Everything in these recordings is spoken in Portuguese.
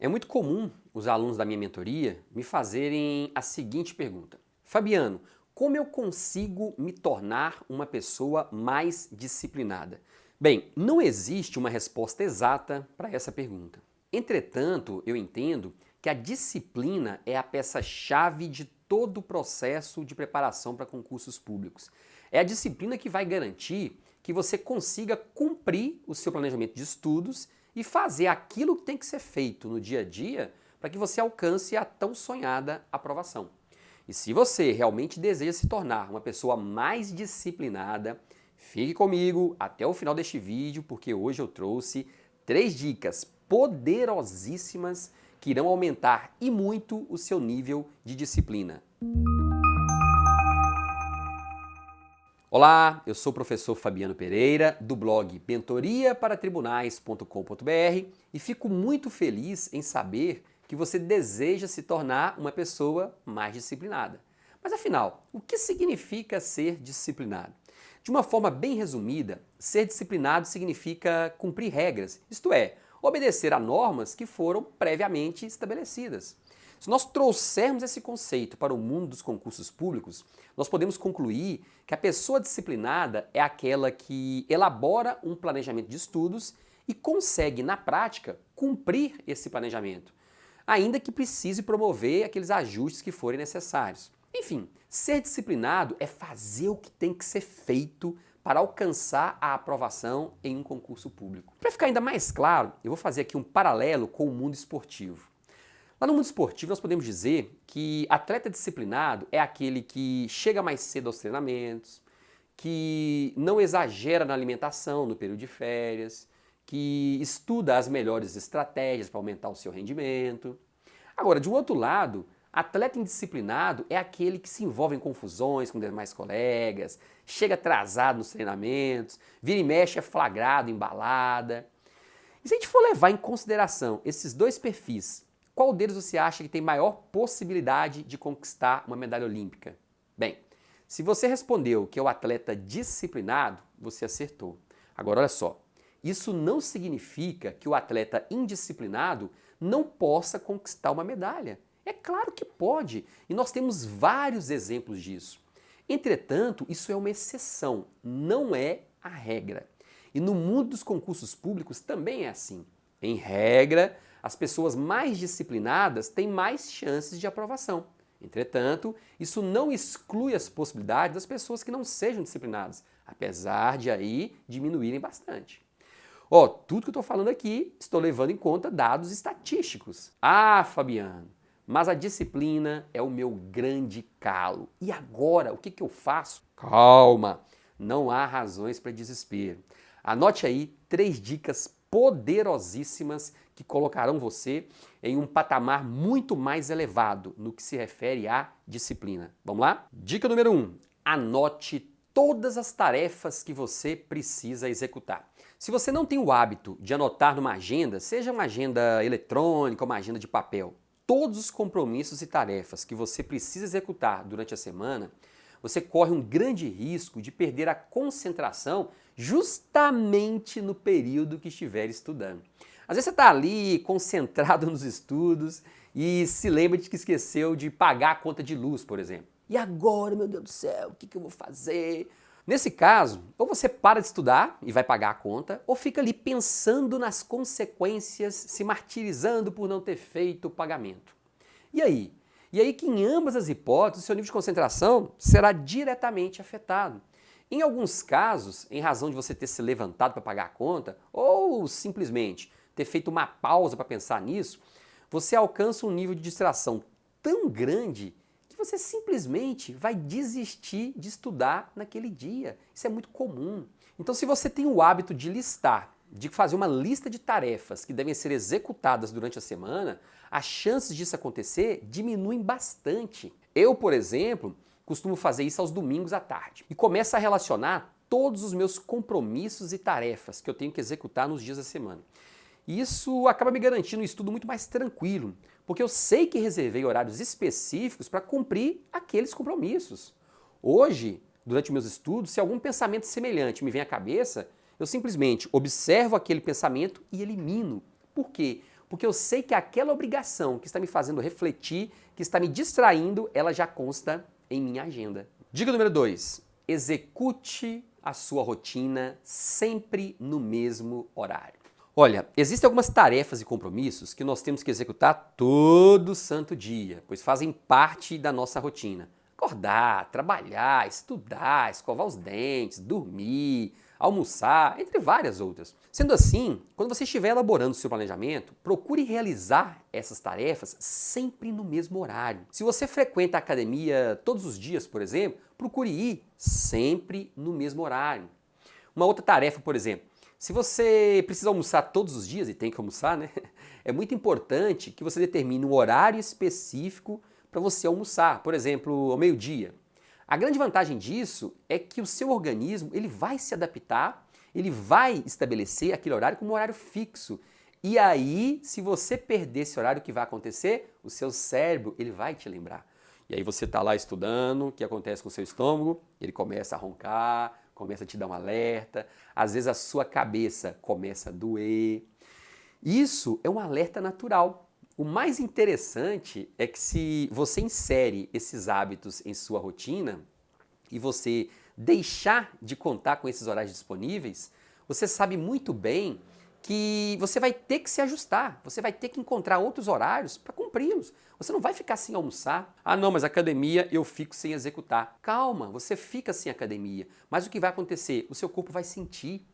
É muito comum os alunos da minha mentoria me fazerem a seguinte pergunta: Fabiano, como eu consigo me tornar uma pessoa mais disciplinada? Bem, não existe uma resposta exata para essa pergunta. Entretanto, eu entendo que a disciplina é a peça-chave de todo o processo de preparação para concursos públicos. É a disciplina que vai garantir que você consiga cumprir o seu planejamento de estudos e fazer aquilo que tem que ser feito no dia a dia para que você alcance a tão sonhada aprovação. E se você realmente deseja se tornar uma pessoa mais disciplinada, fique comigo até o final deste vídeo, porque hoje eu trouxe 3 dicas poderosíssimas que irão aumentar e muito o seu nível de disciplina. Olá, eu sou o professor Fabiano Pereira, do blog mentoriaparatribunais.com.br e fico muito feliz em saber que você deseja se tornar uma pessoa mais disciplinada. Mas afinal, o que significa ser disciplinado? De uma forma bem resumida, ser disciplinado significa cumprir regras, isto é, obedecer a normas que foram previamente estabelecidas. Se nós trouxermos esse conceito para o mundo dos concursos públicos, nós podemos concluir que a pessoa disciplinada é aquela que elabora um planejamento de estudos e consegue, na prática, cumprir esse planejamento, ainda que precise promover aqueles ajustes que forem necessários. Enfim, ser disciplinado é fazer o que tem que ser feito para alcançar a aprovação em um concurso público. Para ficar ainda mais claro, eu vou fazer aqui um paralelo com o mundo esportivo. Lá no mundo esportivo, nós podemos dizer que atleta disciplinado é aquele que chega mais cedo aos treinamentos, que não exagera na alimentação no período de férias, que estuda as melhores estratégias para aumentar o seu rendimento. Agora, de um outro lado, atleta indisciplinado é aquele que se envolve em confusões com demais colegas, chega atrasado nos treinamentos, vira e mexe é flagrado em balada. E se a gente for levar em consideração esses dois perfis, qual deles você acha que tem maior possibilidade de conquistar uma medalha olímpica? Bem, se você respondeu que é o atleta disciplinado, você acertou. Agora olha só, isso não significa que o atleta indisciplinado não possa conquistar uma medalha. É claro que pode, e nós temos vários exemplos disso. Entretanto, isso é uma exceção, não é a regra. E no mundo dos concursos públicos também é assim. Em regra, as pessoas mais disciplinadas têm mais chances de aprovação. Entretanto, isso não exclui as possibilidades das pessoas que não sejam disciplinadas, apesar de aí diminuírem bastante. Tudo que eu estou falando aqui, estou levando em conta dados estatísticos. Ah, Fabiano, mas a disciplina é o meu grande calo. E agora, o que eu faço? Calma, não há razões para desespero. Anote aí 3 dicas poderosíssimas que colocarão você em um patamar muito mais elevado no que se refere à disciplina. Vamos lá? Dica número 1. Anote todas as tarefas que você precisa executar. Se você não tem o hábito de anotar numa agenda, seja uma agenda eletrônica ou uma agenda de papel, todos os compromissos e tarefas que você precisa executar durante a semana, você corre um grande risco de perder a concentração justamente no período que estiver estudando. Às vezes você está ali concentrado nos estudos e se lembra de que esqueceu de pagar a conta de luz, por exemplo. E agora, meu Deus do céu, o que eu vou fazer? Nesse caso, ou você para de estudar e vai pagar a conta, ou fica ali pensando nas consequências, se martirizando por não ter feito o pagamento. E aí? E aí que em ambas as hipóteses, seu nível de concentração será diretamente afetado. Em alguns casos, em razão de você ter se levantado para pagar a conta, ou simplesmente ter feito uma pausa para pensar nisso, você alcança um nível de distração tão grande que você simplesmente vai desistir de estudar naquele dia. Isso é muito comum. Então, se você tem o hábito de listar, de fazer uma lista de tarefas que devem ser executadas durante a semana, as chances disso acontecer diminuem bastante. Eu, por exemplo, costumo fazer isso aos domingos à tarde e começo a relacionar todos os meus compromissos e tarefas que eu tenho que executar nos dias da semana. Isso acaba me garantindo um estudo muito mais tranquilo, porque eu sei que reservei horários específicos para cumprir aqueles compromissos. Hoje, durante meus estudos, se algum pensamento semelhante me vem à cabeça, eu simplesmente observo aquele pensamento e elimino. Por quê? Porque eu sei que aquela obrigação que está me fazendo refletir, que está me distraindo, ela já consta em minha agenda. Dica número 2. Execute a sua rotina sempre no mesmo horário. Olha, existem algumas tarefas e compromissos que nós temos que executar todo santo dia, pois fazem parte da nossa rotina. Acordar, trabalhar, estudar, escovar os dentes, dormir, almoçar, entre várias outras. Sendo assim, quando você estiver elaborando o seu planejamento, procure realizar essas tarefas sempre no mesmo horário. Se você frequenta a academia todos os dias, por exemplo, procure ir sempre no mesmo horário. Uma outra tarefa, por exemplo, se você precisa almoçar todos os dias, e tem que almoçar, né? É muito importante que você determine um horário específico para você almoçar, por exemplo, ao meio-dia. A grande vantagem disso é que o seu organismo ele vai se adaptar, ele vai estabelecer aquele horário como um horário fixo. E aí, se você perder esse horário, o que vai acontecer? O seu cérebro ele vai te lembrar. E aí você está lá estudando, o que acontece com o seu estômago? Ele começa a roncar, começa a te dar um alerta, às vezes a sua cabeça começa a doer. Isso é um alerta natural. O mais interessante é que se você insere esses hábitos em sua rotina e você deixar de contar com esses horários disponíveis, você sabe muito bem que você vai ter que se ajustar, você vai ter que encontrar outros horários para cumpri-los. Você não vai ficar sem almoçar. Ah, não, mas academia eu fico sem executar. Calma, você fica sem academia, mas o que vai acontecer? O seu corpo vai sentir.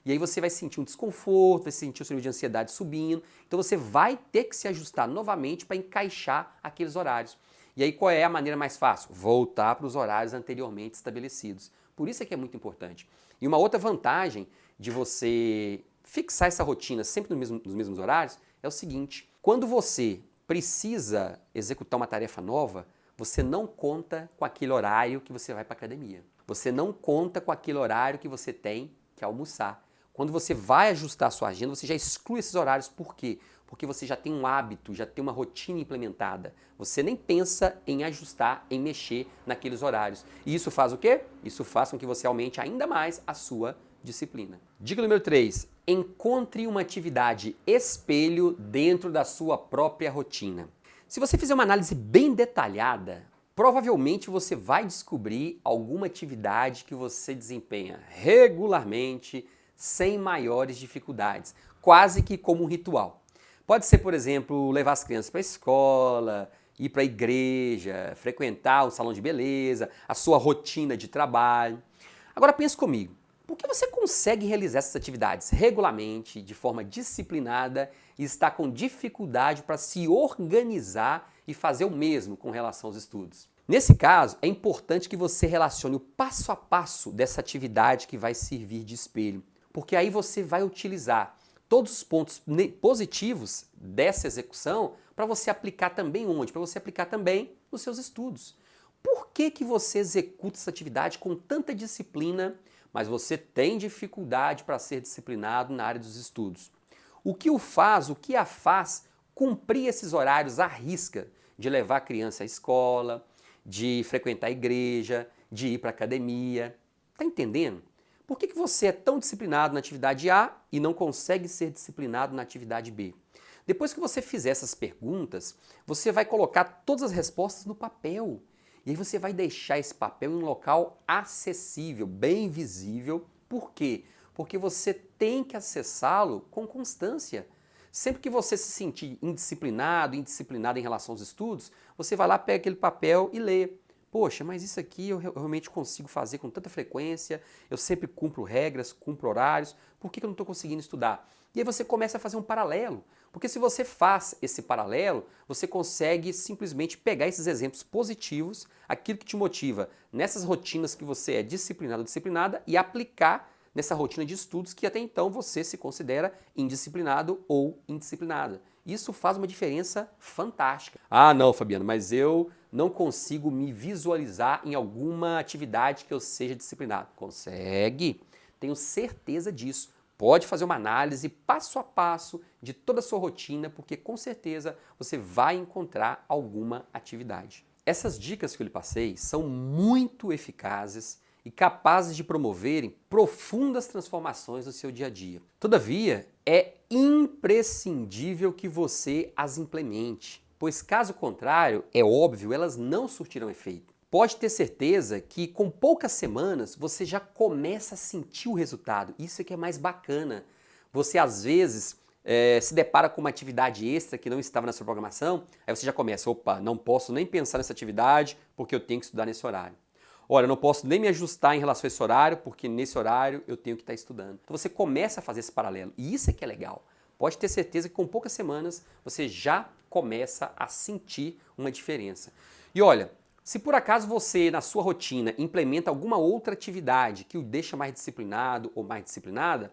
E aí você vai sentir um desconforto, vai sentir o seu nível de ansiedade subindo. Então você vai ter que se ajustar novamente para encaixar aqueles horários. E aí qual é a maneira mais fácil? Voltar para os horários anteriormente estabelecidos. Por isso é que é muito importante. E uma outra vantagem de você fixar essa rotina sempre nos mesmos horários é o seguinte: quando você precisa executar uma tarefa nova, você não conta com aquele horário que você vai para a academia. Você não conta com aquele horário que você tem que almoçar. Quando você vai ajustar a sua agenda, você já exclui esses horários. Por quê? Porque você já tem um hábito, já tem uma rotina implementada. Você nem pensa em ajustar, em mexer naqueles horários. E isso faz o quê? Isso faz com que você aumente ainda mais a sua disciplina. Dica número 3. Encontre uma atividade espelho dentro da sua própria rotina. Se você fizer uma análise bem detalhada, provavelmente você vai descobrir alguma atividade que você desempenha regularmente, sem maiores dificuldades, quase que como um ritual. Pode ser, por exemplo, levar as crianças para a escola, ir para a igreja, frequentar o salão de beleza, a sua rotina de trabalho. Agora pense comigo, por que você consegue realizar essas atividades regularmente, de forma disciplinada e está com dificuldade para se organizar e fazer o mesmo com relação aos estudos? Nesse caso, é importante que você relacione o passo a passo dessa atividade que vai servir de espelho, porque aí você vai utilizar todos os pontos positivos dessa execução para você aplicar também onde? Para você aplicar também nos seus estudos. Por que você executa essa atividade com tanta disciplina, mas você tem dificuldade para ser disciplinado na área dos estudos? O que a faz cumprir esses horários à risca de levar a criança à escola, de frequentar a igreja, de ir para a academia? Tá entendendo? Por que você é tão disciplinado na atividade A e não consegue ser disciplinado na atividade B? Depois que você fizer essas perguntas, você vai colocar todas as respostas no papel. E aí você vai deixar esse papel em um local acessível, bem visível. Por quê? Porque você tem que acessá-lo com constância. Sempre que você se sentir indisciplinado em relação aos estudos, você vai lá, pega aquele papel e lê. Poxa, mas isso aqui eu realmente consigo fazer com tanta frequência, eu sempre cumpro regras, cumpro horários, por que eu não estou conseguindo estudar? E aí você começa a fazer um paralelo, porque se você faz esse paralelo, você consegue simplesmente pegar esses exemplos positivos, aquilo que te motiva nessas rotinas que você é disciplinado ou disciplinada e aplicar nessa rotina de estudos que até então você se considera indisciplinado ou indisciplinada. Isso faz uma diferença fantástica. Ah, não, Fabiano, mas eu não consigo me visualizar em alguma atividade que eu seja disciplinado. Consegue? Tenho certeza disso. Pode fazer uma análise passo a passo de toda a sua rotina, porque com certeza você vai encontrar alguma atividade. Essas dicas que eu lhe passei são muito eficazes e capazes de promoverem profundas transformações no seu dia a dia. Todavia, é imprescindível que você as implemente, pois caso contrário, é óbvio, elas não surtirão efeito. Pode ter certeza que com poucas semanas você já começa a sentir o resultado. Isso é que é mais bacana. Você às vezes se depara com uma atividade extra que não estava na sua programação, aí você já começa, opa, não posso nem pensar nessa atividade porque eu tenho que estudar nesse horário. Olha, eu não posso nem me ajustar em relação a esse horário porque nesse horário eu tenho que estar estudando. Então você começa a fazer esse paralelo e isso é que é legal. Pode ter certeza que com poucas semanas você já começa a sentir uma diferença. E olha, se por acaso você na sua rotina implementa alguma outra atividade que o deixa mais disciplinado ou mais disciplinada,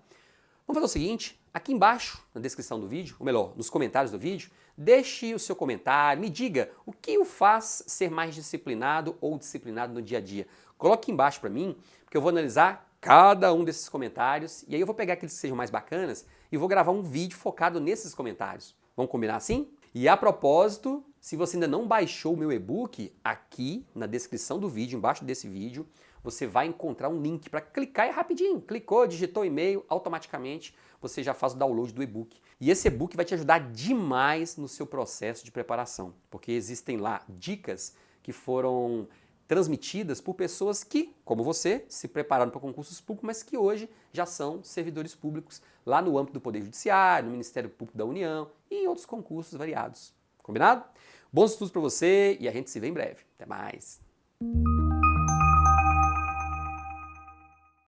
vamos fazer o seguinte, aqui embaixo na descrição do vídeo, ou melhor, nos comentários do vídeo, deixe o seu comentário, me diga o que o faz ser mais disciplinado ou disciplinado no dia a dia. Coloque embaixo para mim, porque eu vou analisar cada um desses comentários e aí eu vou pegar aqueles que sejam mais bacanas e vou gravar um vídeo focado nesses comentários. Vamos combinar assim? E a propósito, se você ainda não baixou o meu e-book, aqui na descrição do vídeo, embaixo desse vídeo, você vai encontrar um link para clicar e rapidinho. Clicou, digitou o e-mail, automaticamente você já faz o download do e-book. E esse e-book vai te ajudar demais no seu processo de preparação, porque existem lá dicas que foram transmitidas por pessoas que, como você, se prepararam para concursos públicos, mas que hoje já são servidores públicos lá no âmbito do Poder Judiciário, no Ministério Público da União e em outros concursos variados. Combinado? Bons estudos para você e a gente se vê em breve. Até mais!